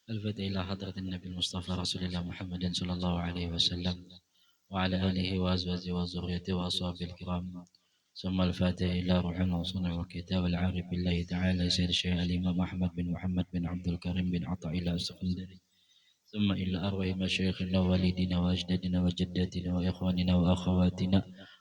الفاتحة إلى حضرة النبي المصطفى رسول الله محمد صلى الله عليه وسلم وعلى آله وأزواجه وذريته وأصحابه الكرام. ثم الفاتحة إلى روح وصنع وكتاب العارف بالله تعالى سيد الشيخ الإمام أحمد بن محمد بن عبد الكريم بن عطاء إلى السكندري. ثم إلى أرواح مشايخنا ووالدنا وأجدادنا وجداتنا وإخواننا وأخواتنا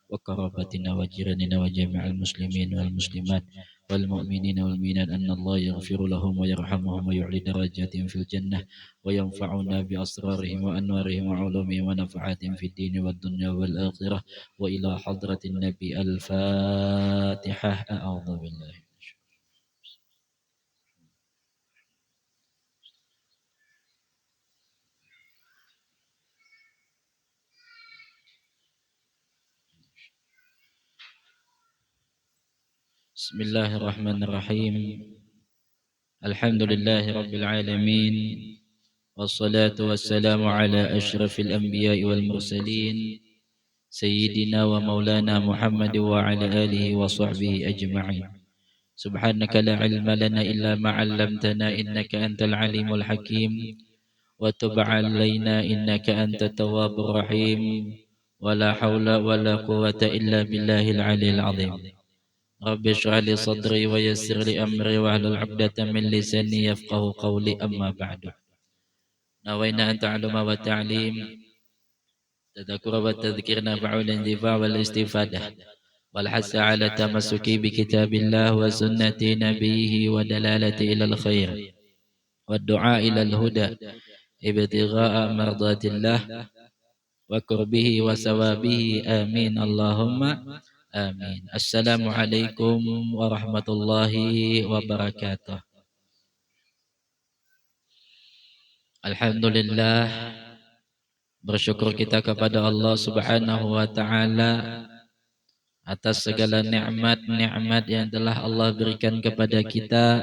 وقرابتنا وجيراننا وجميع المسلمين والمسلمات والمؤمنين والمؤمنات أن الله يغفر لهم ويرحمهم ويعلي درجاتهم في الجنة وينفعنا بأسرارهم وأنوارهم وعلومهم ونفعاتهم في الدين والدنيا والآخرة. وإلى حضرة النبي الفاتحة. أعوذ بالله. بسم الله الرحمن الرحيم. الحمد لله رب العالمين، والصلاة والسلام على أشرف الأنبياء والمرسلين سيدنا ومولانا محمد وعلى آله وصحبه أجمعين. سبحانك لا علم لنا إلا ما علمتنا إنك أنت العليم الحكيم، وتب علينا إنك أنت التواب الرحيم، ولا حول ولا قوة إلا بالله العلي العظيم. رب اشرح لي صدري ويسر لي أمري واحلل عقدة من لساني يفقه قولي. أما بعد، نوينا أن تعلم وتعليم، تذكر والتذكير، نفع الانتفاع والاستفادة، والحث على التمسك بكتاب الله وسنة نبيه ودلالة إلى الخير والدعاء إلى الهدى ابتغاء مرضات الله وقربه وثوابه. آمين اللهم آمين. السلام عليكم ورحمة الله وبركاته. Alhamdulillah, bersyukur kita kepada Allah Subhanahu wa taala atas segala nikmat-nikmat yang telah Allah berikan kepada kita,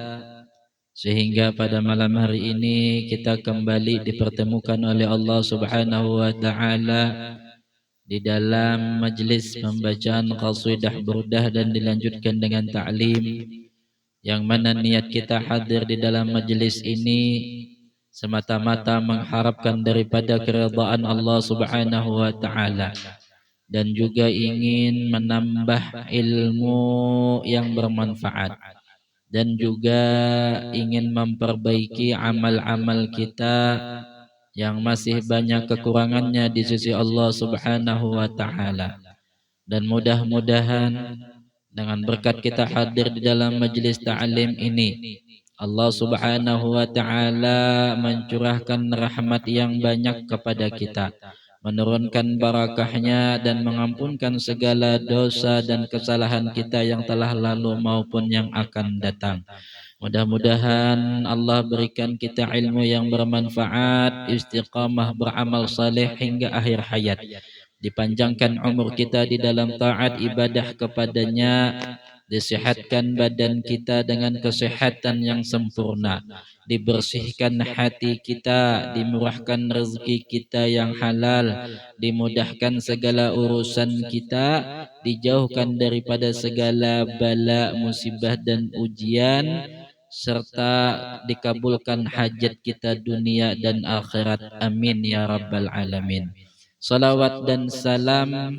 sehingga pada malam hari ini kita kembali dipertemukan oleh Allah Subhanahu wa taala di dalam majlis pembacaan qasidah burdah dan dilanjutkan dengan ta'lim, yang mana niat kita hadir di dalam majlis ini semata-mata mengharapkan daripada keridhaan Allah Subhanahu wa taala, dan juga ingin menambah ilmu yang bermanfaat, dan juga ingin memperbaiki amal-amal kita yang masih banyak kekurangannya di sisi Allah Subhanahu wa taala. Dan mudah-mudahan dengan berkat kita hadir di dalam majelis ta'lim ini, Allah Subhanahu wa taala mencurahkan rahmat yang banyak kepada kita, menurunkan barakahnya dan mengampunkan segala dosa dan kesalahan kita yang telah lalu maupun yang akan datang. Mudah-mudahan Allah berikan kita ilmu yang bermanfaat, istiqamah beramal saleh hingga akhir hayat, dipanjangkan umur kita di dalam taat ibadah kepadanya, disehatkan badan kita dengan kesehatan yang sempurna, dibersihkan hati kita, dimurahkan rezeki kita yang halal, dimudahkan segala urusan kita, dijauhkan daripada segala bala, musibah dan ujian, serta dikabulkan hajat kita dunia dan akhirat. Amin ya rabbal alamin. Salawat dan salam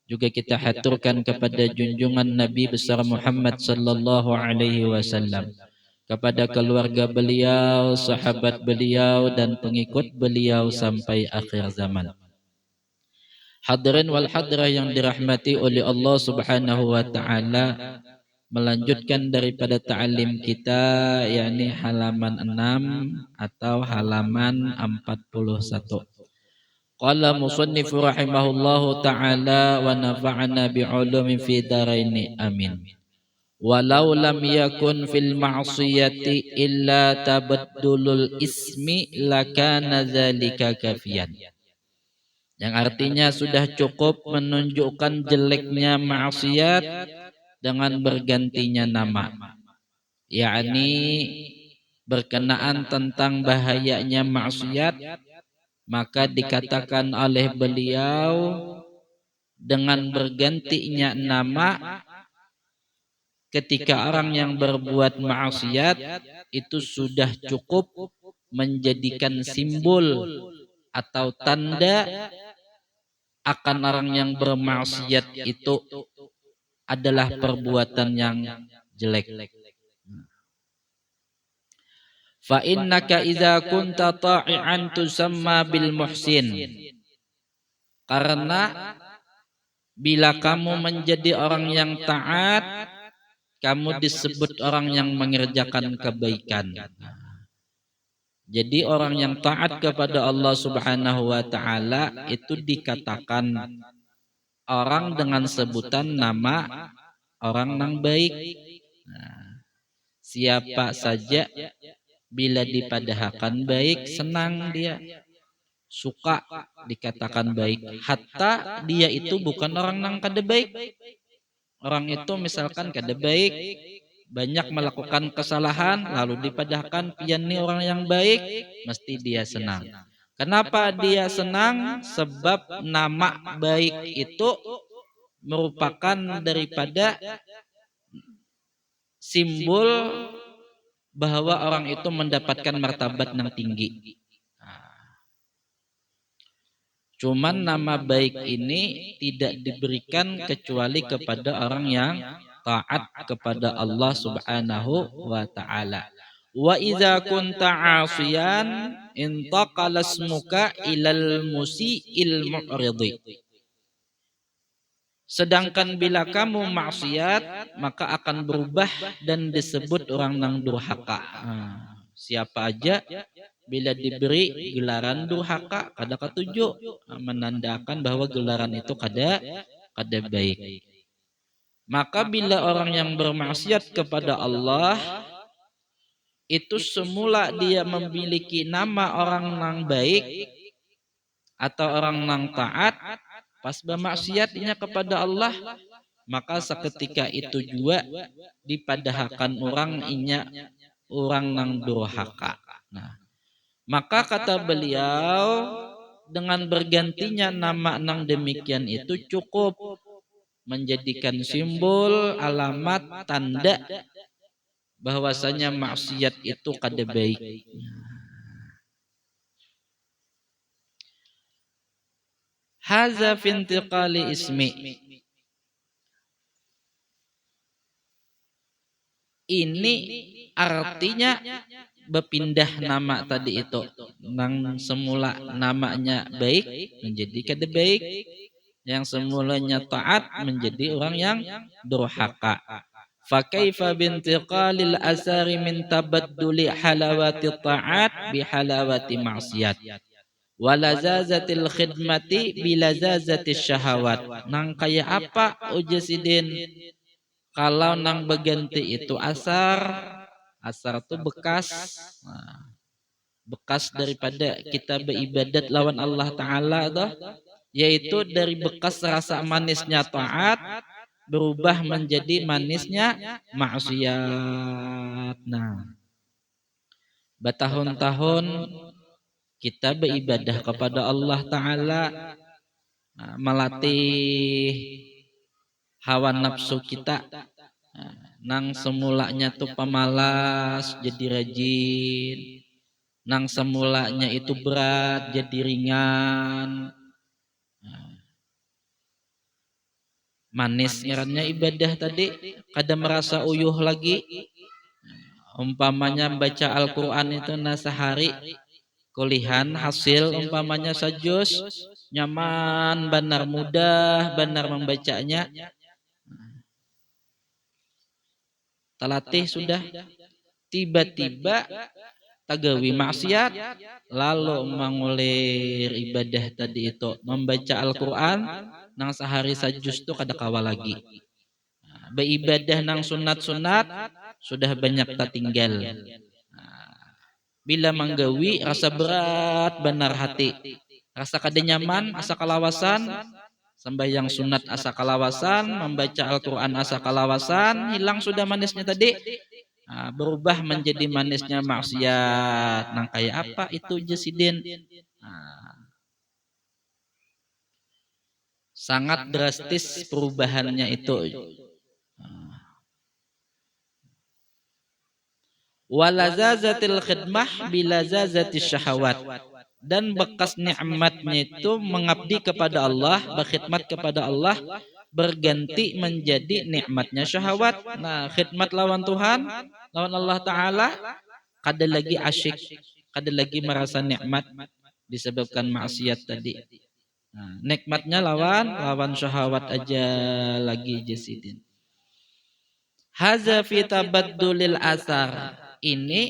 juga kita haturkan kepada junjungan Nabi besar Muhammad sallallahu alaihi wasallam, kepada keluarga beliau, sahabat beliau dan pengikut beliau sampai akhir zaman. Hadirin wal hadirah yang dirahmati oleh Allah Subhanahu wa taala, melanjutkan daripada ta'lim kita, yakni halaman 6 atau halaman 41. Qala musannifu rahimahullahu ta'ala wa nafa'ana bi'ulumin fi daraini amin. Walau lam yakun fil ma'siyati illa tabaddulul ismi lakana dzalika kafiyan. Yang artinya sudah cukup menunjukkan jeleknya maksiat dengan bergantinya nama, yakni berkenaan tentang bahayanya maksiat, maka dikatakan oleh beliau dengan bergantinya nama ketika orang yang berbuat maksiat itu sudah cukup menjadikan simbol atau tanda akan orang yang bermaksiat itu adalah perbuatan yang jelek. Fa innaka idza kunta ta'i'an tusamma bil muhsin. Karena bila kamu menjadi orang yang taat, kamu disebut orang yang mengerjakan kebaikan. Jadi orang yang taat kepada Allah Subhanahu wa taala itu dikatakan orang dengan sebutan nama orang yang baik. Nah, siapa saja bila dipadahkan baik, senang dia, suka dikatakan baik. Hatta dia itu bukan orang yang kada baik. Orang itu misalkan kada baik, banyak melakukan kesalahan, lalu dipadahkan pian ini orang yang baik, mesti dia senang. Kenapa dia senang? Sebab nama baik itu merupakan daripada simbol bahwa orang itu mendapatkan martabat yang tinggi. Cuman nama baik ini tidak diberikan kecuali kepada orang yang taat kepada Allah Subhanahu wa taala. Wa idza kunta 'asiyan intaqala ismuka ilal musii'il mu'ridi. Sedangkan bila kamu maksiat, maka akan berubah dan disebut orang yang durhaka. Siapa aja bila diberi gelaran durhaka, kada ketujuh, menandakan bahwa gelaran itu kada baik. Maka bila orang yang bermaksiat kepada Allah itu semula dia memiliki nama orang yang baik atau orang yang taat, pas bermaksiatnya kepada Allah, maka seketika itu juga dipadahkan orang inya orang yang durhaka. Nah, maka kata beliau, dengan bergantinya nama nang demikian itu cukup menjadikan simbol, alamat, tanda bahwasanya maksiat itu kada baik. Haza fi intiqali ismi. Ini artinya berpindah nama tadi itu, nang semula namanya baik menjadi kada baik, yang semulanya taat menjadi orang yang durhaka. Fa kaifa bintiqalil asari min tabadduli halawati ta'at bi halawati maksiat wa lazazatil khidmati bi lazazatis syahawat. Nang kaya apa ujasidin kalau nang berganti itu asar itu bekas, bekas daripada kita beribadat lawan Allah Ta'ala toh, yaitu dari bekas rasa manisnya taat berubah menjadi manisnya maksiat. Nah, bertahun-tahun kita beribadah kepada Allah Ta'ala, melatih hawa nafsu kita, nang semulanya tuh pemalas jadi rajin, nang semulanya itu berat jadi ringan. Manis ngarannya ibadah tadi, kada merasa uyuh lagi. Umpamanya baca Al-Quran itu sehari kulihan hasil umpamanya sajus, nyaman, benar mudah, benar membacanya. Telatih sudah, tiba-tiba tagawi maksiat, lalu mengulir ibadah tadi itu, membaca Al-Quran nang sehari sajus itu kada kawa lagi. Beribadah nang sunat-sunat sudah banyak tertinggal. Bila menggawi rasa berat benar hati, rasa kada nyaman, asa kalawasan, sembahyang sunat asa kalawasan, membaca Al-Quran asa kalawasan, hilang sudah manisnya tadi. Berubah menjadi manisnya maksiat. Nang kayak apa itu jasidin? Sangat drastis perubahannya itu. walazazatil khidmah bilazazatis syahawat, dan bekas nikmatnya itu mengabdi kepada Allah, berkhidmat kepada Allah berganti menjadi nikmatnya syahwat. Nah, khidmat lawan Tuhan, lawan Allah Ta'ala, kada lagi asyik, kada lagi merasa nikmat disebabkan maksiat tadi. Nah, nikmatnya lawan syahwat aja lagi jasidin. Haza fi tabaddulil asar. Ini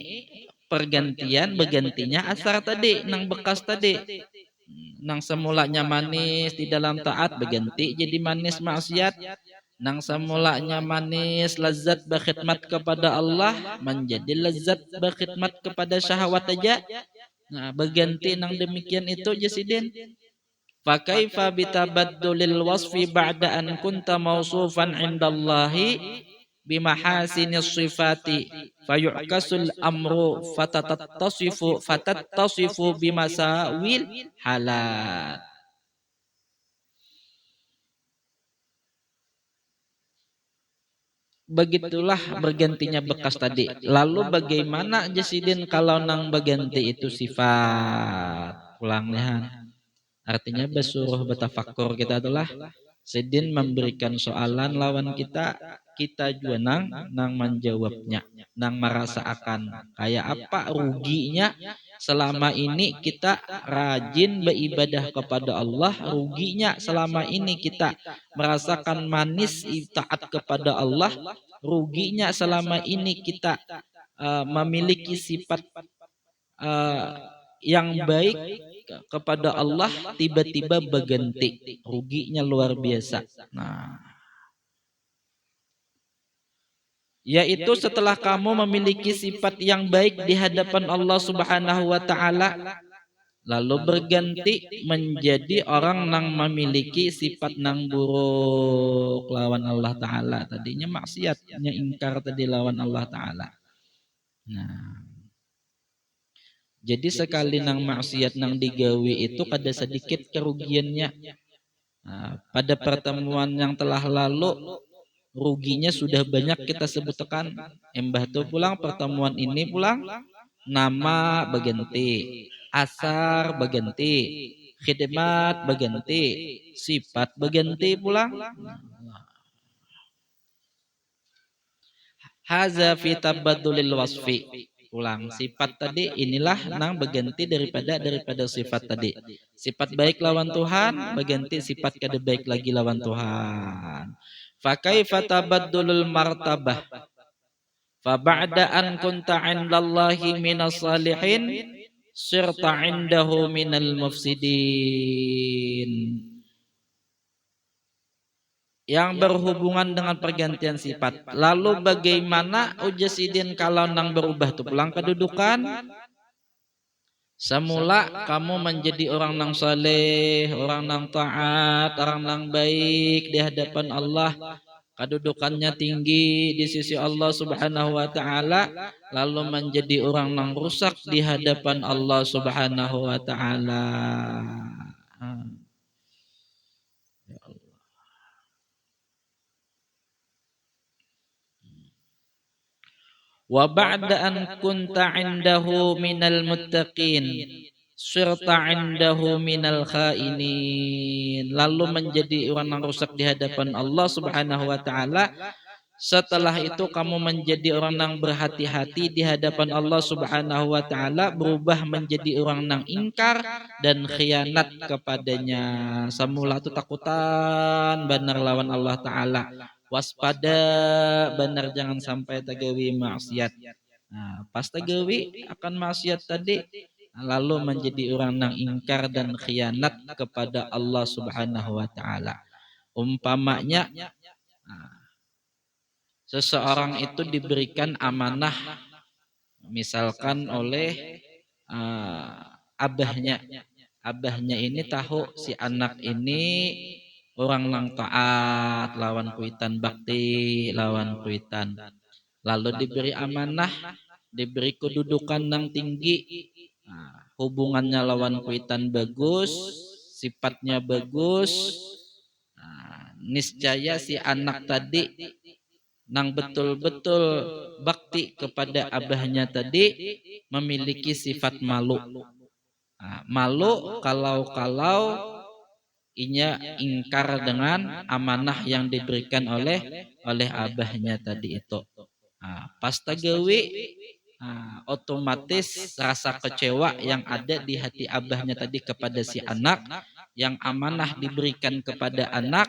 bergantinya asar tadi, nang bekas tadi. Nang semulanya manis di dalam taat berganti jadi manis maksiat. Nang semulanya manis lezat berkhidmat kepada Allah menjadi lezat berkhidmat kepada syahwat aja. Nah, berganti nang demikian itu jasidin. Fa kaifa bitabaddulil wasfi ba'da an kunta mausufan indallahi bimahasinis sifati fayu'kasul amru fatattasifu bimasawil halat. Begitulah bergantinya bekas tadi. Lalu bagaimana jasidin kalau nang berganti itu sifat? Ulangnya. Artinya bersuruh bertafakkur kita adalah Sidin memberikan soalan lawan kita, kita juga nang menjawabnya, nang merasa akan kayak apa ruginya selama ini kita rajin beribadah kepada Allah, ruginya selama ini kita merasakan manis taat kepada Allah, ruginya selama ini kita memiliki sifat yang baik kepada Allah tiba-tiba berganti, ruginya luar biasa. Nah, yaitu setelah kamu memiliki sifat yang baik di hadapan Allah Subhanahu wa taala lalu berganti menjadi orang yang memiliki sifat nang buruk lawan Allah taala, tadinya maksiatnya ingkar tadi lawan Allah taala. Nah, jadi sekali nang maksiat nang digawi itu kada sedikit kerugiannya. Nah, pada pertemuan yang telah lalu ruginya sudah banyak kita sebutkan. Embah tu pulang pertemuan ini pulang nama berganti, asar berganti, khidmat berganti, sifat berganti pulang. Haza fi tabaddulil wasfi. Ulang sifat tadi inilah nang berganti daripada sifat tadi. Sifat baik lawan Tuhan berganti sifat kada baik lagi lawan Tuhan. Fa kaifa tabaddulul martabah? Fa ba'da an kunta 'indallahi minas salihin sirta 'indahu minal mufsidin. Yang berhubungan dengan pergantian sifat. Lalu bagaimana ujasidin kalau nang berubah tu pulang kedudukan? Semula kamu menjadi orang nang saleh, orang nang taat, orang nang baik di hadapan Allah, kedudukannya tinggi di sisi Allah Subhanahu wa taala, lalu menjadi orang nang rusak di hadapan Allah Subhanahu wa taala. Wa ba'da an kunta 'indahu minal muttaqin sirta 'indahu minal khainin, lalu menjadi orang yang rusak di hadapan Allah Subhanahu wa taala. Setelah itu kamu menjadi orang yang berhati-hati di hadapan Allah Subhanahu wa taala, berubah menjadi orang yang ingkar dan khianat kepadanya. Semula itu takutan benar lawan Allah taala, waspada benar jangan sampai tagawi maksiat. Nah, pas tagawi akan maksiat tadi lalu menjadi orang yang ingkar dan khianat kepada Allah Subhanahu wa taala. Umpamanya seseorang itu diberikan amanah misalkan oleh abahnya. Abahnya ini tahu si anak ini orang nang taat lawan kuitan bakti lawan kuitan, lalu diberi amanah, diberi kedudukan nang tinggi, hubungannya lawan kuitan bagus, sifatnya bagus, niscaya si anak tadi nang betul-betul bakti kepada abahnya tadi memiliki sifat malu. Malu kalau inya ingkar dengan amanah yang diberikan oleh abahnya tadi itu. Pas tagawi otomatis rasa kecewa yang ada di hati abahnya tadi kepada si anak, yang amanah diberikan kepada anak,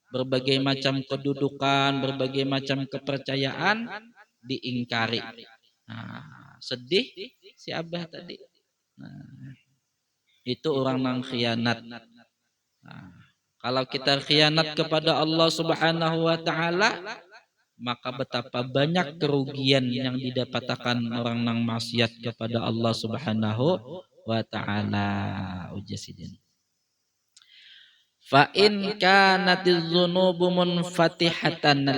berbagai macam kedudukan, berbagai macam kepercayaan diingkari. Sedih si abah tadi. Itu orang nang khianat. Kalau kita khianat kepada Allah Subhanahu wa taala, maka betapa banyak kerugian yang didapatkan orang nang maksiat kepada Allah Subhanahu wa taala. Ujasidin. Fa in kanatiz dzunubu munfatihatan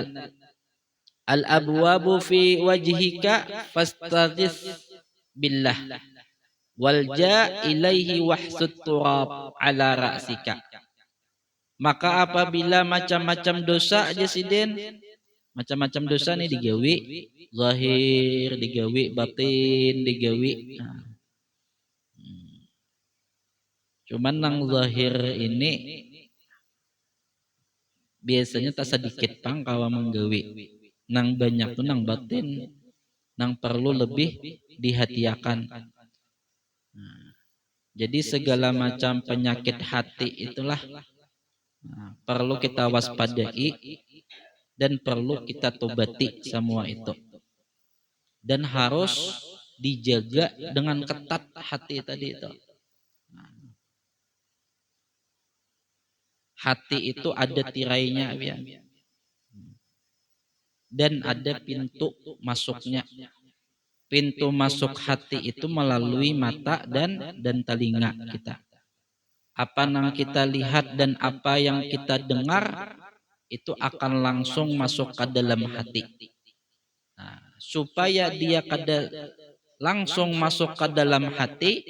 al-abwabu fi wajhika fastaghis billah walja ilaihi wahsut turab ala ra'sika. Maka apabila macam-macam dosa aja sidin, macam-macam dosa nih digawi zahir, digawi batin, digawi. Cuman nang zahir ini biasanya tak sedikit pang kawa menggawi. Nang banyak tuh nang batin, nang perlu lebih dihatiakan. Jadi segala macam penyakit hati itulah perlu kita waspadai dan perlu kita tobati semua itu. Dan harus dijaga dengan ketat hati tadi itu. Hati itu ada tirainya ya. Dan ada pintu masuknya. Pintu masuk hati itu melalui mata dan telinga kita. Apa yang kita lihat dan apa yang kita dengar itu akan langsung masuk ke dalam hati. Supaya dia langsung masuk ke dalam hati,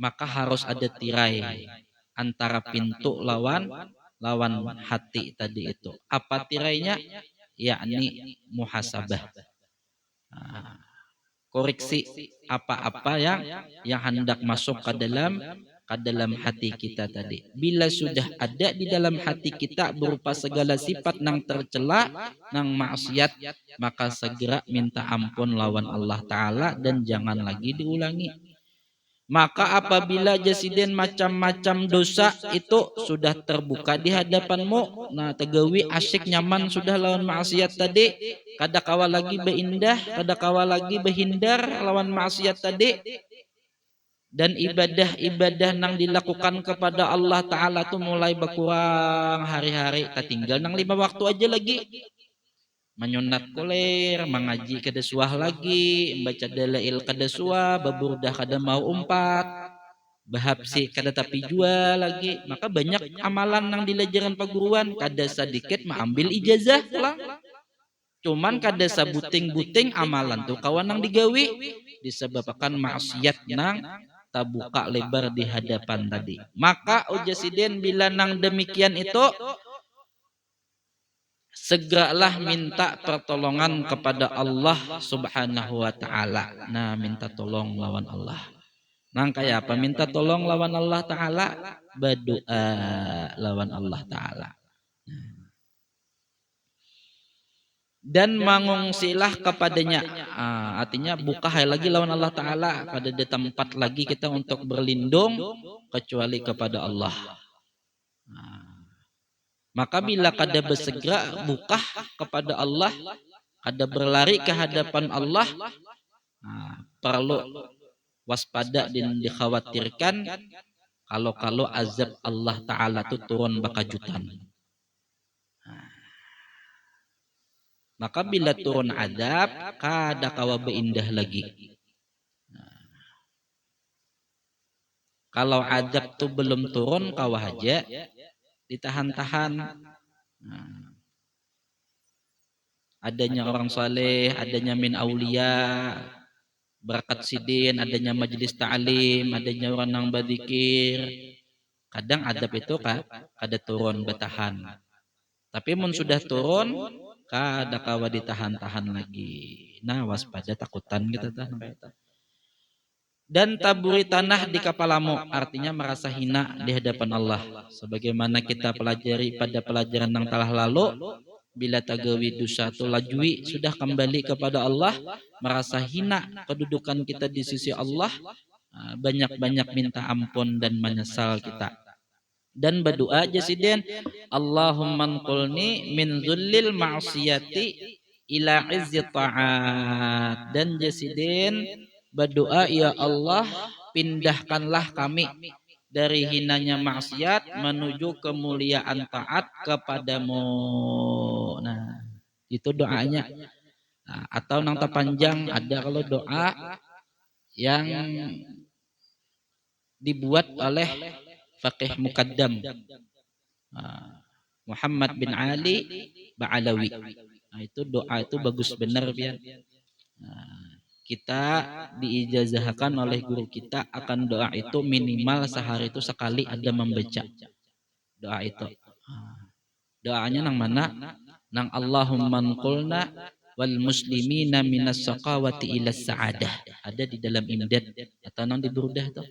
maka harus ada tirai antara pintu lawan hati tadi itu. Apa tirainya? Yakni muhasabah. Koreksi apa-apa yang hendak masuk ke dalam hati kita tadi. Bila sudah ada di dalam hati kita berupa segala sifat nang tercela, nang maksiat, maka segera minta ampun lawan Allah Ta'ala dan jangan lagi diulangi. Maka apabila jasiden macam-macam dosa itu sudah terbuka di hadapanmu, nah tegawi asyik nyaman sudah lawan maksiat tadi, kada kawa lagi beindah, kada kawa lagi berhindar lawan maksiat tadi, dan ibadah-ibadah nang dilakukan kepada Allah Ta'ala tuh mulai berkurang hari-hari, tinggal nang 5 waktu aja lagi. Menyunat kulir, mengaji kada suah lagi, membaca dalail kada suah, beburdah kada mau umpat, bahapsi kada tapi jua lagi. Maka banyak amalan nang dilajaran perguruan, kada sedikit mengambil ijazah pulang. Cuman kada sabuting-buting amalan tuh kawan nang digawi disebabkan maksiat nang tabuka lebar di hadapan tadi. Maka ujasidin bila nang demikian itu segeralah minta pertolongan kepada Allah Subhanahu wa Ta'ala. Nah, minta tolong lawan Allah. Nang kayak apa minta tolong lawan Allah Ta'ala? Berdoa lawan Allah Ta'ala. Dan mengungsilah kepadanya. Artinya buka lagi lawan Allah Ta'ala. Pada tempat lagi kita untuk berlindung kecuali kepada Allah. Maka bila kada bersegera buka kepada Allah, kada berlari ke hadapan Allah, perlu waspada dan dikhawatirkan kalau azab Allah Ta'ala itu turun bakajutan. Maka bila turun azab, kada kawa beindah lagi. Kalau azab itu belum turun, kawa aja ditahan-tahan. Adanya orang saleh, adanya min aulia, berkat sidin, adanya majelis ta'lim, adanya orang yang berzikir. Kadang adab itu kada turun bertahan. Tapi mun sudah turun, kada kawa ditahan-tahan lagi. Nah, waspada takutan kita tah. Dan taburi tanah di kepalamu, artinya merasa hina di hadapan Allah. Sebagaimana kita pelajari pada pelajaran yang telah lalu, bila tagawi dosa tu lajui sudah kembali kepada Allah, merasa hina kedudukan kita di sisi Allah, banyak-banyak minta ampun dan menyesal kita. Dan berdoa jasiden, Allahumma nqulni min zullil ma'siyati ila izzi ta'at. Dan jasiden berdoa, ya Allah, pindahkanlah kami dari hinanya maksiat menuju kemuliaan taat kepadamu. Nah, itu doanya. Nah, atau nang panjang ada kalau doa yang dibuat oleh faqih muqaddam Muhammad bin Ali Ba'alawi. Nah, itu doa itu bagus benar ya. Nah, kita diijazahkan oleh guru kita akan doa itu minimal sehari itu sekali ada membaca doa itu. Doanya nang mana? Nang Allahumma nqulna wal muslimina minas saqawati ila sa'adah. Ada di dalam imdad atau nang di burdah tuh.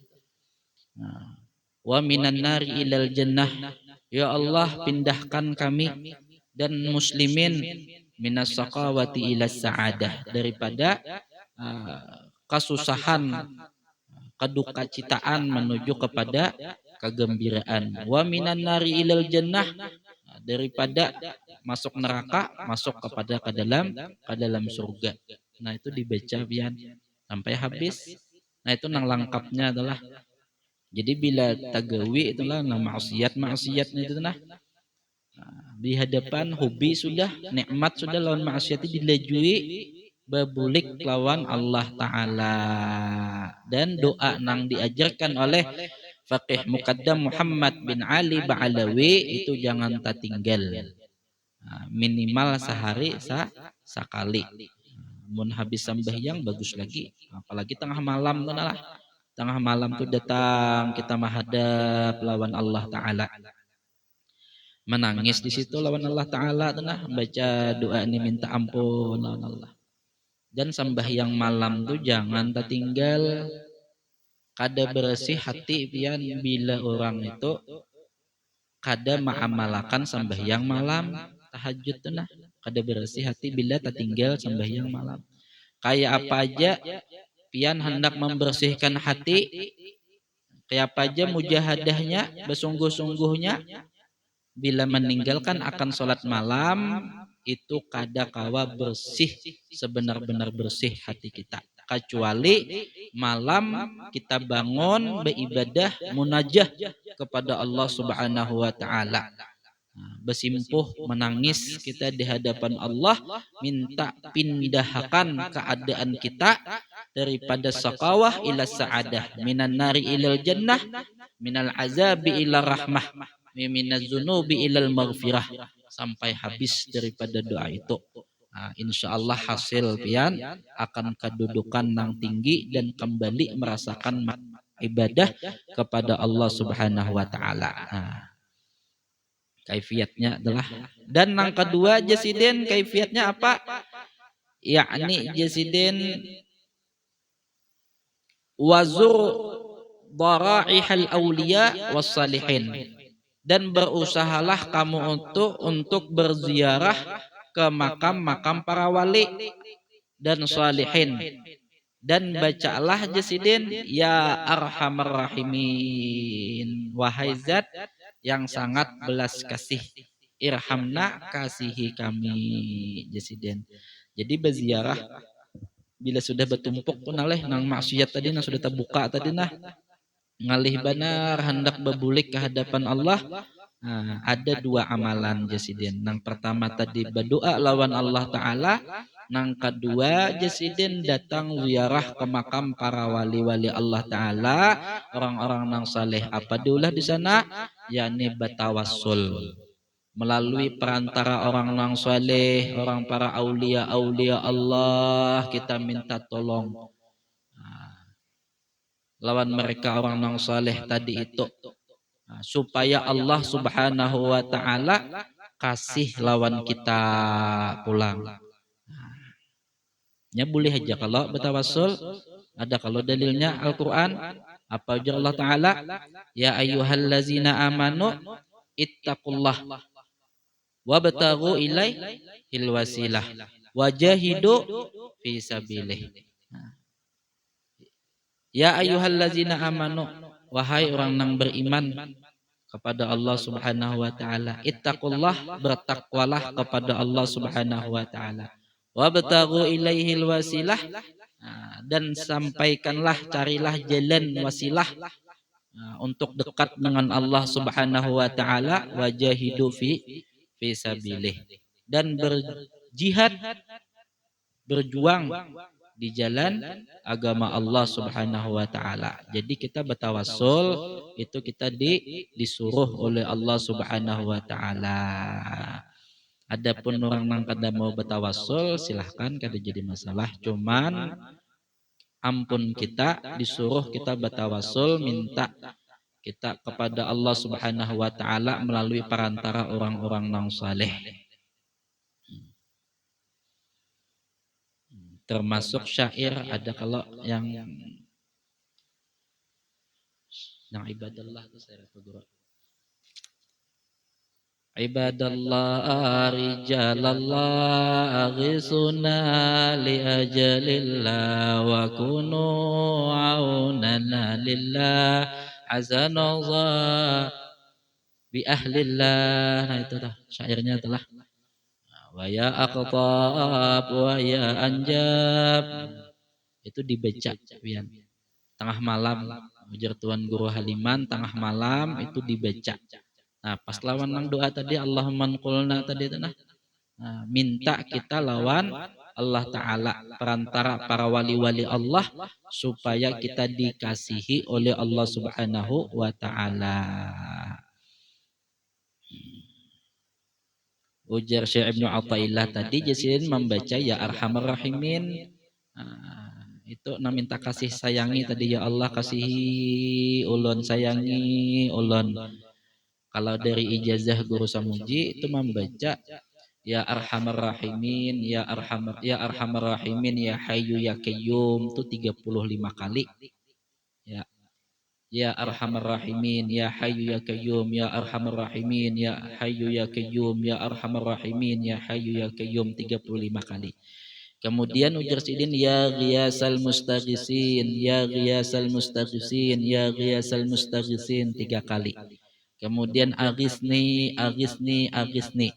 Wa minan nari ilal jannah. Ya Allah, pindahkan kami dan muslimin minas saqawati ila sa'adah, daripada kesusahan, kedukacitaan menuju kepada kegembiraan. Wa minan nari ilal jannah, daripada masuk neraka masuk kepada ke dalam surga. Nah, itu dibaca pian sampai habis. Nah, itu nang lengkapnya adalah, jadi bila tagawi itulah nah maksiatnya itu nah, di hadapan hobi sudah, nikmat sudah, lawan maksiat dilajui bebulik lawan Allah Ta'ala. Dan doa nang diajarkan oleh faqih muqaddam Muhammad bin Ali Ba'alawi itu jangan tertinggal, minimal sehari sekali. Mun habis sembahyang bagus lagi, apalagi tengah malam tuh lah. Tengah malam tuh datang kita menghadap lawan Allah Ta'ala, menangis di situ lawan Allah Ta'ala tuh nah, baca doa ini minta ampun lawan Allah. Dan sembahyang malam tuh jangan tertinggal, kada bersih hati pian bila orang itu kada mengamalkan sembahyang malam tahajud tuh nah, kada bersih hati bila tertinggal sembahyang malam. Kayak apa aja pian hendak membersihkan hati, kayak apa aja mujahadahnya, bersungguh-sungguhnya, bila meninggalkan akan sholat malam itu kada kawa bersih, sebenar-benar bersih hati kita. Kecuali malam kita bangun beribadah munajah kepada Allah Subhanahu wa Ta'ala, bersimpuh menangis kita di hadapan Allah, minta pindahkan keadaan kita daripada saqawah ila sa'adah, minan nari ilal jannah, minal azabi ila rahmah, minaz zunubi ilal maghfirah, sampai habis daripada doa itu. Nah, insya Allah hasil pian akan kedudukan yang tinggi dan kembali merasakan ibadah kepada Allah Subhanahu wa Ta'ala. Nah, kaifiatnya adalah, dan yang kedua jasiden kaifiatnya apa? Yakni jasiden wazur daraihal awliya wassalihin, dan berusahalah kamu untuk berziarah ke makam-makam para wali dan salihin, dan bacalah jasiden ya arhamar rahimin, wahai zat yang sangat belas kasih, irhamna kasihi kami jasiden. Jadi berziarah bila sudah bertumpuk pun aleh nang maksiat tadi nang sudah terbuka tadi nah, ngalih benar hendak berbulik ke hadapan Allah. Nah, ada dua amalan jasiden. Nang pertama tadi berdoa lawan Allah Ta'ala, nang kedua jasiden datang ziarah ke makam para wali-wali Allah Ta'ala, orang-orang nang saleh. Apa diulah di sana? Yakni bertawassul melalui perantara orang nang saleh, orang para aulia Allah, kita minta tolong lawan mereka orang nang saleh tadi itu, supaya Allah Subhanahu wa Ta'ala kasih lawan kita pulang. Ya boleh aja kalau bertawassul, ada kalau dalilnya Al-Qur'an, apa ujar Allah Ta'ala, ya ayyuhallazina amanu ittaqullah wabtaghu ilaihil wasilah wajahidu fi sabilih. Ya ayyuhallazina amanu, wahai orang yang beriman kepada Allah Subhanahu wa taala, ittaqullah, bertakwalah kepada Allah Subhanahu wa taala. Wabtaghu ilaihil wasilah, dan sampaikanlah, carilah jalan wasilah untuk dekat dengan Allah Subhanahu wa taala, wajahidu fi sabilih, dan berjihad, berjuang di jalan agama Allah Subhanahu wa taala. Jadi kita bertawassul itu kita disuruh oleh Allah Subhanahu wa taala. Adapun orang yang kada mau bertawassul silahkan, kada jadi masalah. Cuman ampun kita disuruh kita bertawassul, minta kita kepada Allah Subhanahu wa taala melalui perantara orang-orang yang saleh. Termasuk syair ada kalau yang ibadallah itu saya guru. Ibadallah rijalallah aghisuna li ajalillah wa kunu aunana lillah azanallah bi ahlillah. Nah itu dah syairnya telah. Wa ya aqtab wa ya anjab, itu dibaca pian tengah malam, ujar Tuan Guru Haliman, tengah malam itu dibaca. Nah pas lawan nang doa tadi Allahumma qulna tadi itu nah, minta kita lawan Allah Ta'ala, perantara para wali-wali Allah, supaya kita dikasihi oleh Allah Subhanahu wa Ta'ala. Ujar Syekh Ibnu Athaillah tadi, jasin membaca ya Arhamar Rahimin, itu minta kasih sayangi tadi, ya Allah kasihi ulun, sayangi ulun. Kalau dari ijazah Guru Samuji itu membaca ya Arhamar Rahimin, ya Arhamar Rahimin, ya Hayyu ya Qayyum itu 35 kali. Ya Arhamar Rahimin, ya Hayyu ya Qayyum, ya Arhamar Rahimin, ya Hayyu ya Qayyum, ya Arhamar Rahimin, ya Hayyu ya Qayyum 35 kali. Kemudian ujar sidin ya Ghiyasal Mustaghisin, ya Ghiyasal Mustaghisin, ya Ghiyasal Mustaghisin 3 kali. Kemudian agisni, agisni, agisni.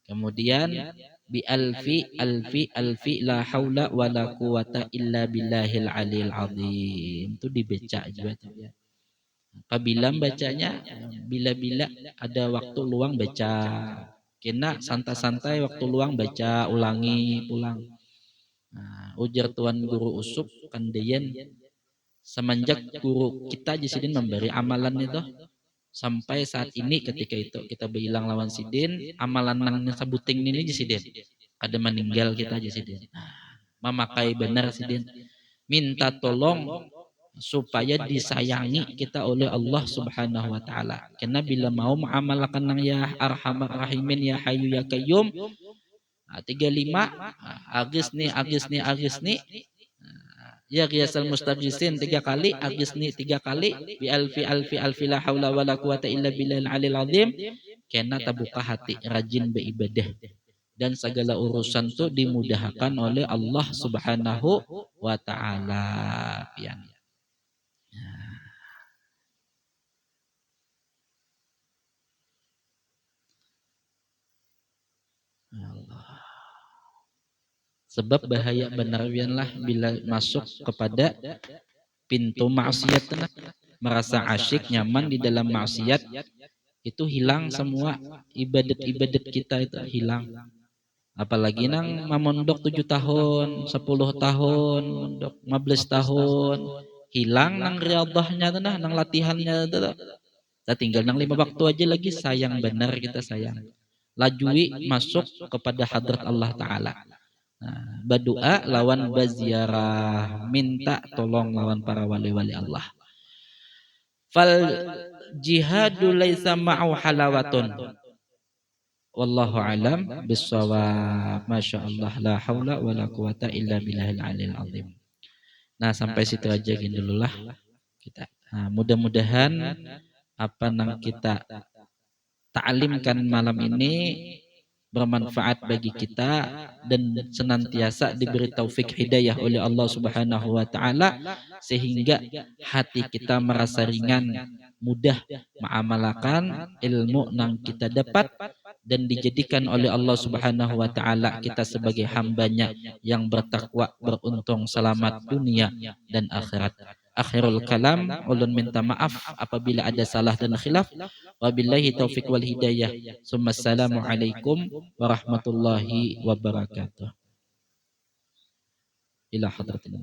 Kemudian bi alfi la haula wala quwata illa billahil alil azim. Itu dibaca juga tuh ya. Apabila bacanya, bila-bila ada waktu luang baca, kena santai-santai waktu luang baca, ulangi pulang. Nah, ujar Tuan Guru Usuk Kandian, semenjak guru kita Jisidin memberi amalan itu, sampai saat ini ketika itu kita bilang lawan sidin, amalan nang sabuting ini Jisidin, ada meninggal kita Jisidin. Memakai benar sidin, minta tolong supaya disayangi kita oleh Allah Subhanahu wa taala. Karena bila mau mengamalkan nang ya Arhamar Rahimin, ya Hayyu ya Qayyum 35, agisni, ya Ghiyasal Mustaghisin 3 kali, agisni 3 kali, bi alfi la haula wala quwata illa billahil alil azim. Karena terbuka hati, rajin beribadah, dan segala urusan itu dimudahkan oleh Allah Subhanahu wa taala. Pian. Sebab bahaya benarwianlah bila masuk kepada pintu maksiat, merasa asyik nyaman di dalam maksiat, itu hilang semua ibadat-ibadat kita, itu hilang. Apalagi nang mamondok 7 tahun, 10 tahun, mondok 15 tahun, hilang nang riyadhahnya tuh, nang latihannya tuh. Kita tinggal nang 5 waktu aja lagi, sayang benar kita sayang. Lajui masuk kepada hadrat Allah Ta'ala. Nah, berdoa lawan baziarah, minta tolong lawan para wali-wali Allah. Fal jihadu laisa ma'u halawatun. Wallahu alam bissawab. Masyaallah la haula wala quwata illa billahil aliyil azim. Nah, sampai situ aja gini dulu lah kita. Nah, mudah-mudahan apa yang kita ta'limkan malam ini bermanfaat bagi kita dan senantiasa diberi taufik hidayah oleh Allah Subhanahu wa taala sehingga hati kita merasa ringan, mudah mengamalkan ilmu yang kita dapat dan dijadikan oleh Allah Subhanahu wa taala kita sebagai hambanya yang bertakwa, beruntung, selamat dunia dan akhirat. Akhirul kalam, ulun minta maaf apabila ada salah dan khilaf. Wabillahi taufiq wal hidayah. Assalamualaikum warahmatullahi wabarakatuh. Ila hadratin